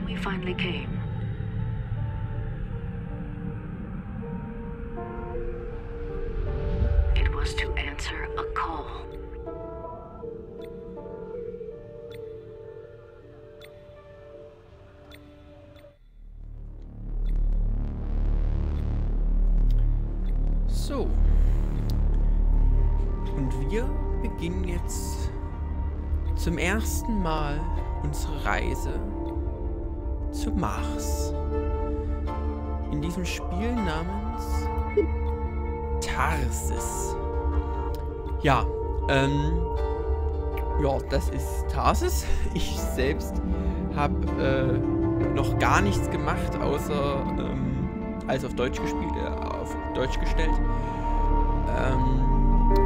when we finally came, it was to answer a call. So. Und wir beginnen jetzt zum ersten Mal unsere Reise zum Mars. In diesem Spiel namens Tharsis. Ja, ja, das ist Tharsis. Ich selbst habe noch gar nichts gemacht, außer alles auf Deutsch gespielt, auf Deutsch gestellt.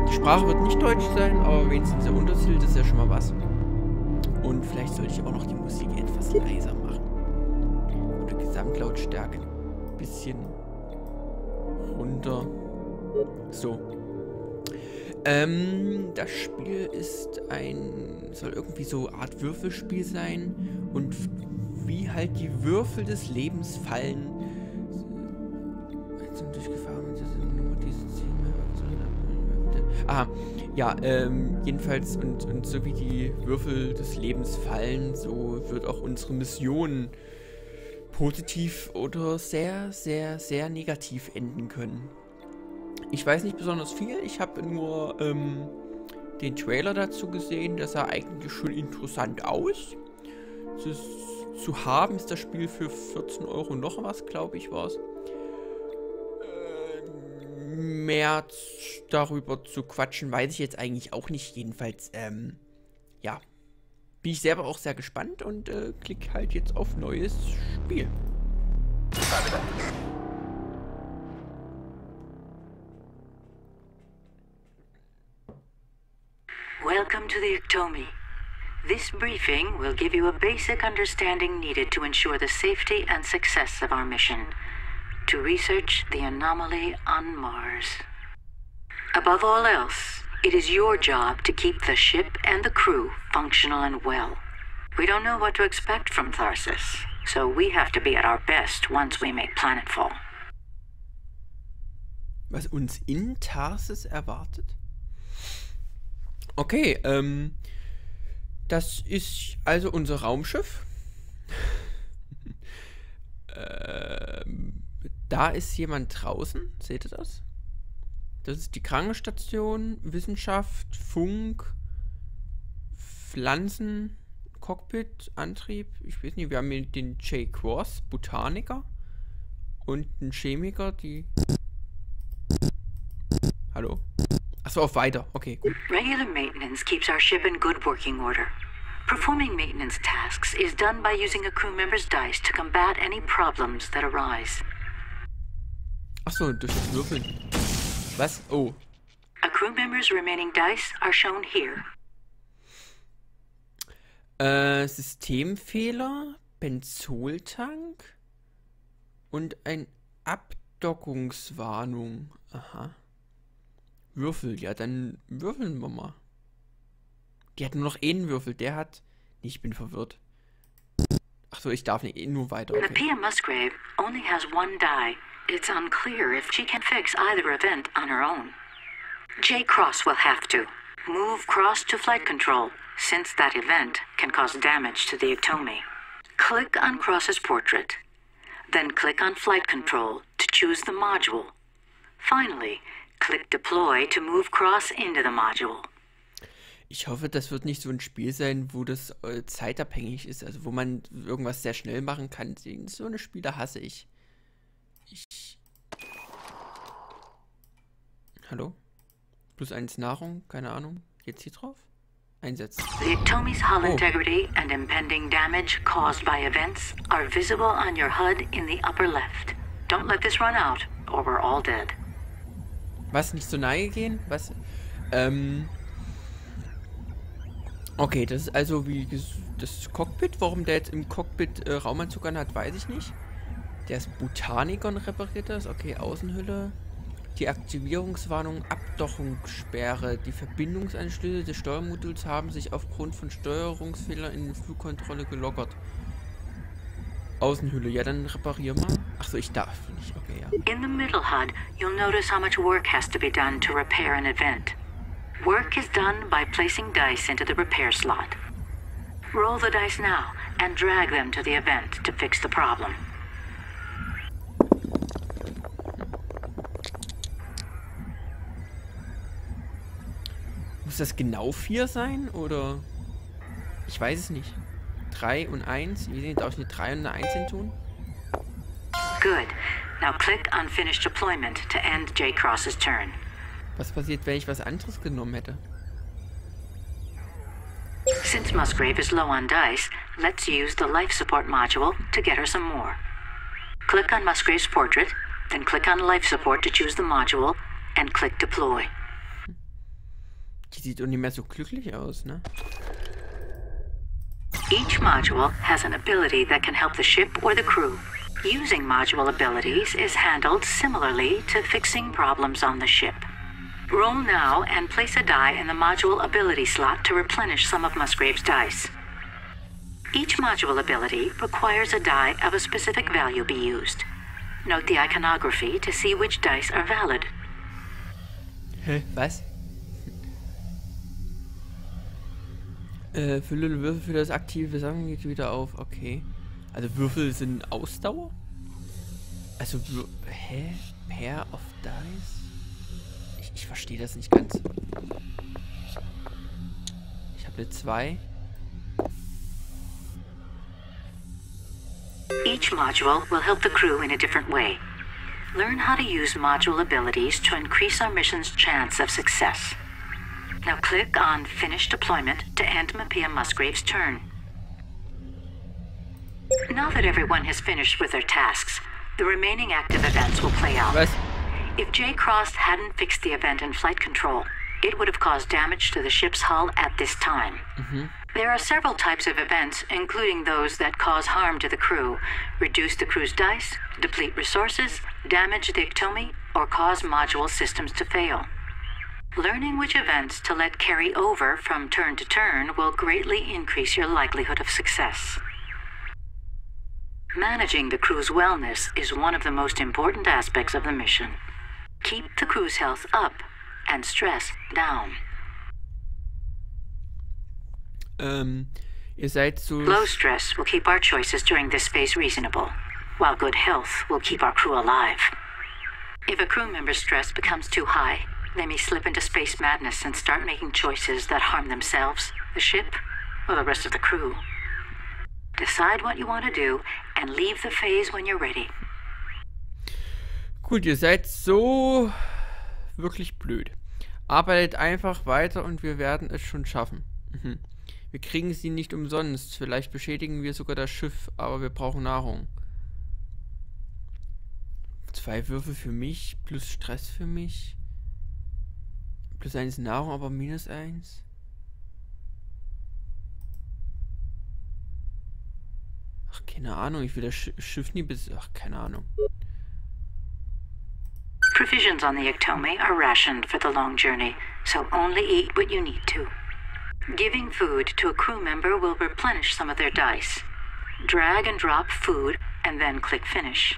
Die Sprache wird nicht Deutsch sein, aber wenigstens der Untertitel, das ist ja schon mal was. Und vielleicht sollte ich auch noch die Musik etwas leiser machen. Oder Gesamtlautstärke ein bisschen runter. So. Das Spiel ist soll irgendwie so eine Art Würfelspiel sein. Und wie halt die Würfel des Lebens fallen. Aha, ja, jedenfalls und so wie die Würfel des Lebens fallen, so wird auch unsere Mission positiv oder sehr, sehr, sehr negativ enden können. Ich weiß nicht besonders viel, ich habe nur den Trailer dazu gesehen, das sah eigentlich schon interessant aus. Zu haben ist das Spiel für 14 € noch was, glaube ich, war es. Mehr darüber zu quatschen, weiß ich jetzt eigentlich auch nicht. Jedenfalls, ja, bin ich selber auch sehr gespannt und klicke halt jetzt auf neues Spiel. Welcome to the Ectomy. This briefing will give you a basic understanding needed to ensure the safety and success of our mission. To research the anomaly on Mars. Above all else, it is your job to keep the ship and the crew functional and well. We don't know what to expect from Tharsis, so we have to be at our best once we make planetfall. Was uns in Tharsis erwartet? Okay, das ist also unser Raumschiff. Da ist jemand draußen. Seht ihr das? Das ist die Krankenstation, Wissenschaft, Funk, Pflanzen, Cockpit, Antrieb. Ich weiß nicht, wir haben hier den J. Cross, Botaniker und einen Chemiker, die... Hallo? Achso, auf weiter. Okay, gut. Regular maintenance keeps our ship in good working order. Performing maintenance tasks is done by using a crew member's dice to combat any problems that arise. Achso, durch das Würfeln. Was? Oh. A crew member's remaining dice are shown here. Systemfehler, Benzoltank und ein Abdockungswarnung. Aha. Würfel, ja, dann würfeln wir mal. Die hat nur noch einen Würfel, der hat... Nee, ich bin verwirrt. Achso, ich darf nicht, nur weiter. Okay. The Pia Musgrave only has one die. It's unclear if she can fix either event on her own. J. Cross will have to. Move Cross to flight control, since that event can cause damage to the Ectomy. Click on Cross's portrait. Then click on flight control to choose the module. Finally, click deploy to move Cross into the module. Ich hoffe, das wird nicht so ein Spiel sein, wo das zeitabhängig ist, also wo man irgendwas sehr schnell machen kann. So eine Spiele hasse ich. Hallo? +1 Nahrung, keine Ahnung. Jetzt hier drauf? Einsetzen. The Ectomy's hull integrity and impending damage caused by events are visible on your HUD in the upper left. Don't let this run out, or we're all dead. Was, nicht so nahe gehen? Was? Okay, das ist also wie das Cockpit. Warum der jetzt im Cockpit Raumanzug anhat, weiß ich nicht. Der ist Botaniker und repariert das. Okay, Außenhülle. Die Aktivierungswarnung, Abdockungssperre. Die Verbindungsanschlüsse des Steuermoduls haben sich aufgrund von Steuerungsfehlern in der Flugkontrolle gelockert. Außenhülle. Ja, dann reparier mal. Achso, ich darf nicht. Okay, ja. In the middle HUD, you'll notice how much work has to be done to repair an event. Work is done by placing dice into the repair slot. Roll the dice now and drag them to the event to fix the problem. Muss das genau 4 sein, oder? Ich weiß es nicht. 3 und 1. Wie sehen, darf ich eine 3 und eine 1 hin tun? Good. Now click on Finish Deployment to end J. Cross's turn. Was passiert, wenn ich was anderes genommen hätte? Since Musgrave is low on dice, let's use the Life Support module to get her some more. Click on Musgrave's portrait, then click on Life Support to choose the module, and click Deploy. Die sieht auch nicht mehr so glücklich aus, ne? Each module has an ability that can help the ship or the crew. Using module abilities is handled similarly to fixing problems on the ship. Roll now and place a die in the module ability slot to replenish some of Musgrave's dice. Each module ability requires a die of a specific value be used. Note the iconography to see which dice are valid. Hä? Was? Fülle Würfel für das aktive Sagen geht wieder auf. Okay. Also Würfel sind Ausdauer? Also, hä? Pair of Dice? Ich verstehe das nicht ganz. Ich habe eine 2. Each module will help the crew in a different way. Learn how to use module abilities to increase our mission's chance of success. Now click on Finish Deployment to end Mapia Musgrave's turn. Now that everyone has finished with their tasks, the remaining active events will play out. Was? If J. Cross hadn't fixed the event in flight control, it would have caused damage to the ship's hull at this time. There are several types of events, including those that cause harm to the crew, reduce the crew's dice, deplete resources, damage the ectomy, or cause module systems to fail. Learning which events to let carry over from turn to turn will greatly increase your likelihood of success. Managing the crew's wellness is one of the most important aspects of the mission. Keep the crew's health up and stress down. Ihr seid so... Low stress will keep our choices during this phase reasonable, while good health will keep our crew alive. If a crew member's stress becomes too high, they may slip into space madness and start making choices that harm themselves, the ship, or the rest of the crew. Decide what you want to do and leave the phase when you're ready. Gut, ihr seid so wirklich blöd. Arbeitet einfach weiter und wir werden es schon schaffen. Wir kriegen sie nicht umsonst. Vielleicht beschädigen wir sogar das Schiff, aber wir brauchen Nahrung. 2 Würfel für mich, plus Stress für mich. Plus 1 Nahrung, aber minus 1. Ach, keine Ahnung, ich will das Schiff nie bis... Ach, keine Ahnung. Provisions on the ectomy are rationed for the long journey, so only eat what you need to. Giving food to a crew member will replenish some of their dice. Drag and drop food and then click Finish.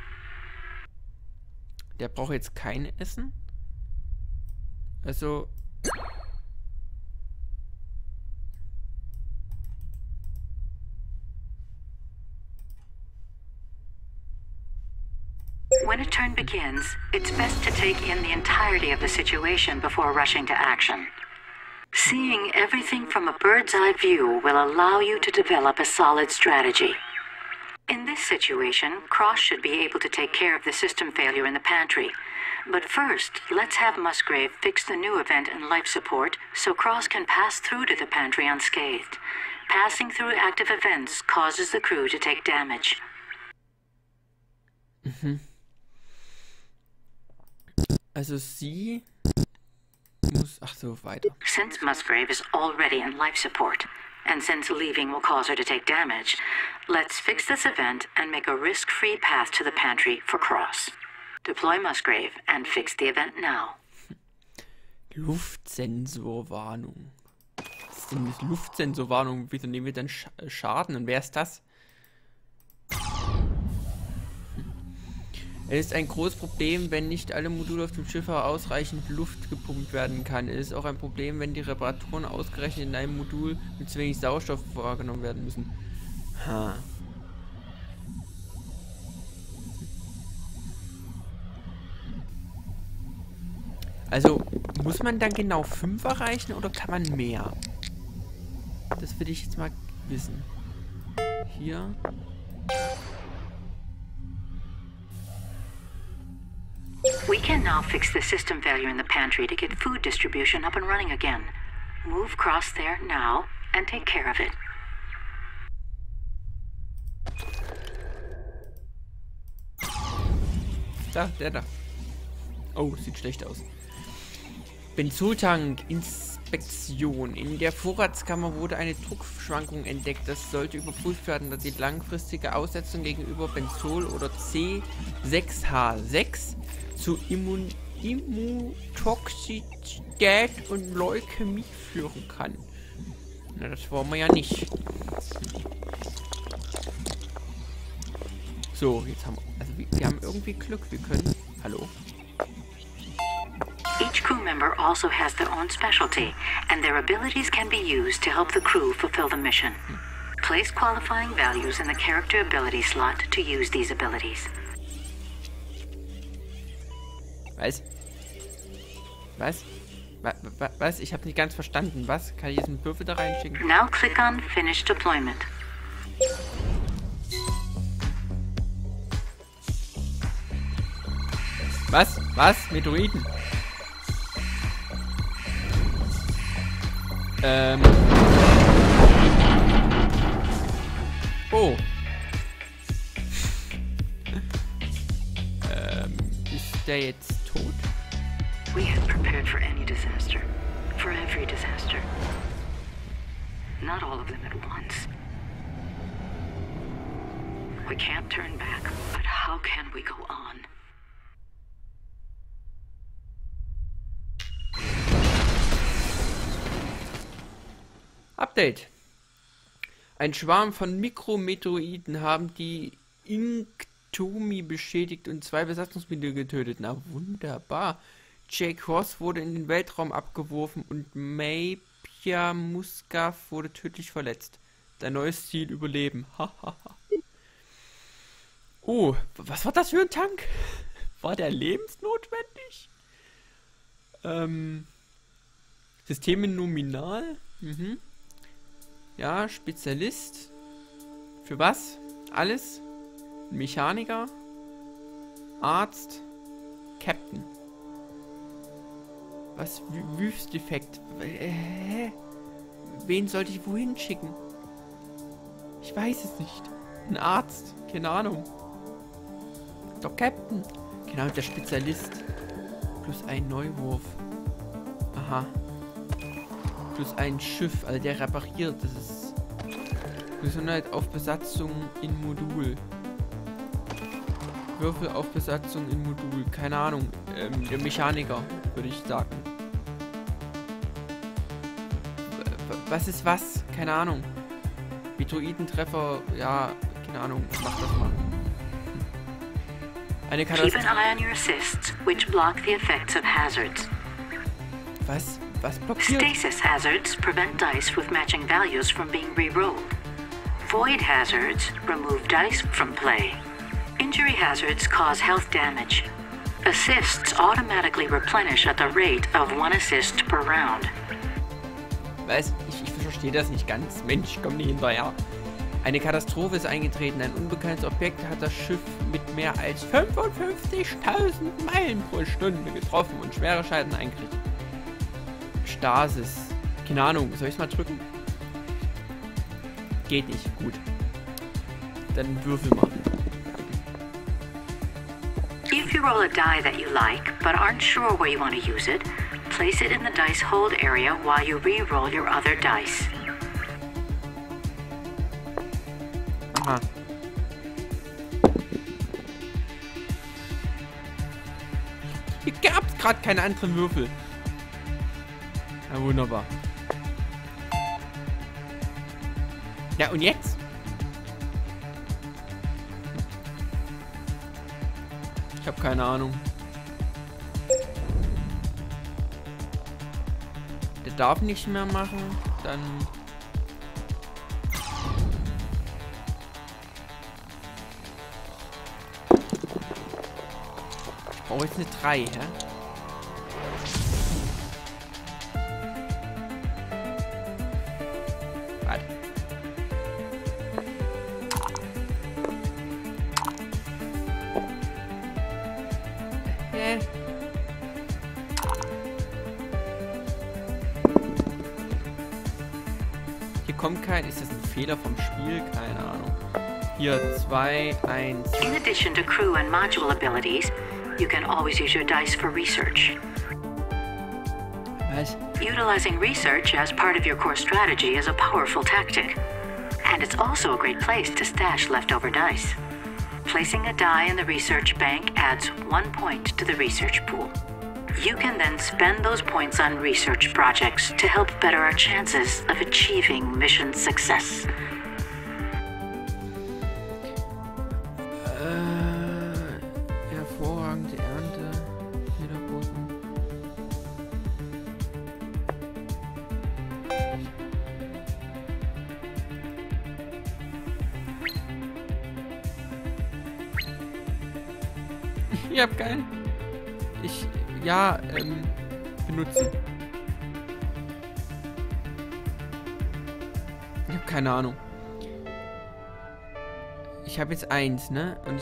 Der braucht jetzt kein Essen? Also... When a turn begins, it's best to take in the entirety of the situation before rushing to action. Seeing everything from a bird's eye view will allow you to develop a solid strategy. In this situation, Cross should be able to take care of the system failure in the pantry. But first, let's have Musgrave fix the new event in life support so Cross can pass through to the pantry unscathed. Passing through active events causes the crew to take damage. Also sie muss... Ach so, weiter. Since Musgrave is already in life support, and since leaving will cause her to take damage, let's fix this event and make a risk-free path to the pantry for Cross. Deploy Musgrave and fix the event now. Luftsensorwarnung. Was ist denn das Luftsensorwarnung? Wieso nehmen wir dann Schaden? Und wer ist das? Es ist ein großes Problem, wenn nicht alle Module auf dem Schiff ausreichend Luft gepumpt werden kann. Es ist auch ein Problem, wenn die Reparaturen ausgerechnet in einem Modul mit zu wenig Sauerstoff vorgenommen werden müssen. Ha. Also, muss man dann genau 5 erreichen oder kann man mehr? Das will ich jetzt mal wissen. Hier. We can now fix the system failure in the pantry to get food distribution up and running again. Move across there now and take care of it. Da, der da. Oh, sieht schlecht aus. Benzoltank, Inspektion. In der Vorratskammer wurde eine Druckschwankung entdeckt. Das sollte überprüft werden, da die langfristige Aussetzung gegenüber Benzol oder C6H6 zu Immutoxizität und Leukämie führen kann. Na, das wollen wir ja nicht. So, jetzt haben wir... Also, wir haben irgendwie Glück. Wir können... Hallo? Each crew member also has their own specialty, and their abilities can be used to help the crew fulfill the mission. Place qualifying values in the character ability slot to use these abilities. Was? Was? Was? Ich habe nicht ganz verstanden. Was? Kann ich jetzt einen Würfel da reinschicken? Now click on Finish Deployment. Was? Was? Meteoriten? Oh. Ist der jetzt tot? We had prepared for any disaster. For every disaster. Not all of them at once. We can't turn back, but how can we go on? Update. Ein Schwarm von Mikrometeoriten haben die Iacta beschädigt und 2 Besatzungsmitglieder getötet. Na wunderbar. Jake Ross wurde in den Weltraum abgeworfen und Mapia Muscaf wurde tödlich verletzt. Dein neues Ziel: Überleben. Oh, was war das für ein Tank? War der lebensnotwendig? Systeme nominal? Mhm. Ja, Spezialist. Für was? Alles? Mechaniker. Arzt. Captain. Was? Wüsteffekt. Wen sollte ich wohin schicken? Ich weiß es nicht. Ein Arzt. Keine Ahnung. Doch Captain. Genau, der Spezialist. Plus ein Neuwurf. Aha. Plus ein Schiff, also der repariert. Das ist Gesundheit auf Besatzung in Modul. Würfel auf Besatzung in Modul. Keine Ahnung. Der Mechaniker, würde ich sagen. Was ist was? Keine Ahnung. Meteoritentreffer, ja, keine Ahnung. Mach das mal. Eine Katastrophe. Keep an eye on your assists, which block the effects of hazards. Was? Was blockiert? Stasis hazards prevent dice with matching values from being re-rolled. Void hazards remove dice from play. Injury hazards cause health damage. Assists automatically replenish at the rate of 1 assist per round. Was? Ich verstehe das nicht ganz. Mensch, komm nicht hinterher. Eine Katastrophe ist eingetreten. Ein unbekanntes Objekt hat das Schiff mit mehr als 55.000 Meilen pro Stunde getroffen und schwere Schäden eingerichtet. Stasis. Keine Ahnung. Soll ich es mal drücken? Geht nicht. Gut. Dann würfel mal. If you roll a die that you like, but aren't sure where you want to use it, place it in the dice hold area while you re-roll your other dice. Aha. Hier gab's gerade keine anderen Würfel. Na wunderbar. Ja, und jetzt? Ich habe keine Ahnung. Der darf nicht mehr machen. Dann... Ich brauche jetzt eine 3, hä? Warte. Hier kommt kein... Ist das ein Fehler vom Spiel? Keine Ahnung. Hier, 2, 1. In addition to crew and module abilities, you can always use your dice for research. Was? Utilizing research as part of your core strategy is a powerful tactic. And it's also a great place to stash leftover dice. Placing a die in the research bank adds 1 point to the research pool. You can then spend those points on research projects to help better our chances of achieving mission success. Hervorragende Ernte. Niederboden. Ich hab keinen. Benutzen. Ich hab keine Ahnung. Ich habe jetzt 1, ne? Und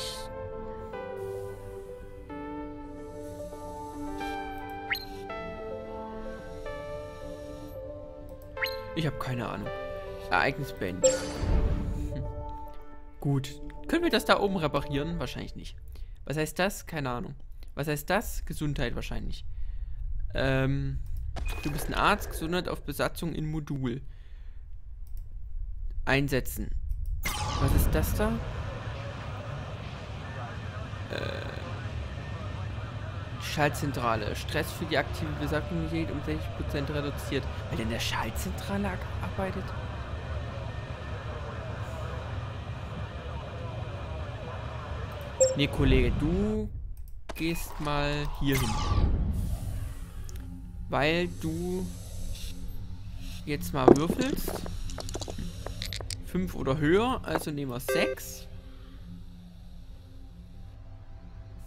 ich habe keine Ahnung. Ereignis beenden. Gut. Können wir das da oben reparieren? Wahrscheinlich nicht. Was heißt das? Keine Ahnung. Was heißt das? Gesundheit wahrscheinlich. Du bist ein Arzt. Gesundheit auf Besatzung in Modul. Einsetzen. Was ist das da? Schaltzentrale. Stress für die aktive Besatzungsmitglied um 60% reduziert. Weil der in der Schaltzentrale arbeitet? Nee, Kollege, du gehst mal hier hin. Weil du jetzt mal würfelst. 5 oder höher, also nehmen wir 6.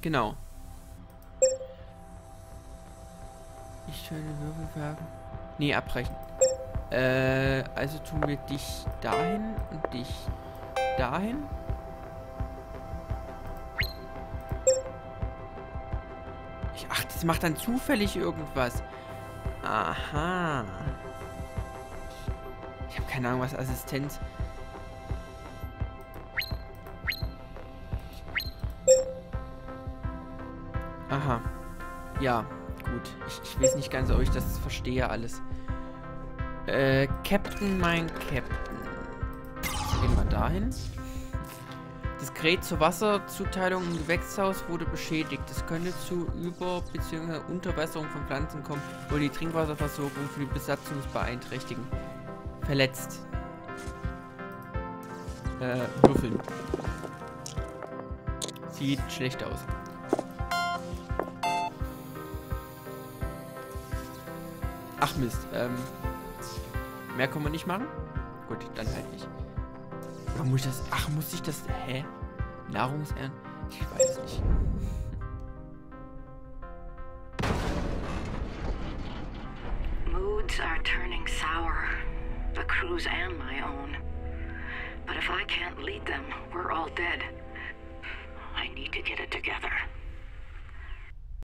Genau. Ich will den Würfel werfen. Nee, abbrechen. Also tun wir dich dahin und dich dahin. Ach, das macht dann zufällig irgendwas. Aha. Ich habe keine Ahnung, was Assistenz... Aha. Ja, gut. Ich weiß nicht ganz, ob ich das verstehe alles. Captain, mein Captain. Gehen wir dahin. Das Gerät zur Wasserzuteilung im Gewächshaus wurde beschädigt. Es könnte zu Über- bzw. Unterwässerung von Pflanzen kommen oder die Trinkwasserversorgung für die Besatzung beeinträchtigen. Verletzt. Würfeln. Sieht schlecht aus. Ach Mist. Mehr können wir nicht machen? Gut, dann halt nicht. Oder muss ich das... Ach, muss ich das... Hä? Nahrungsehren? Ich weiß nicht. Moods are turning sour. The crew's and my own. But if I can't lead them, we're all dead.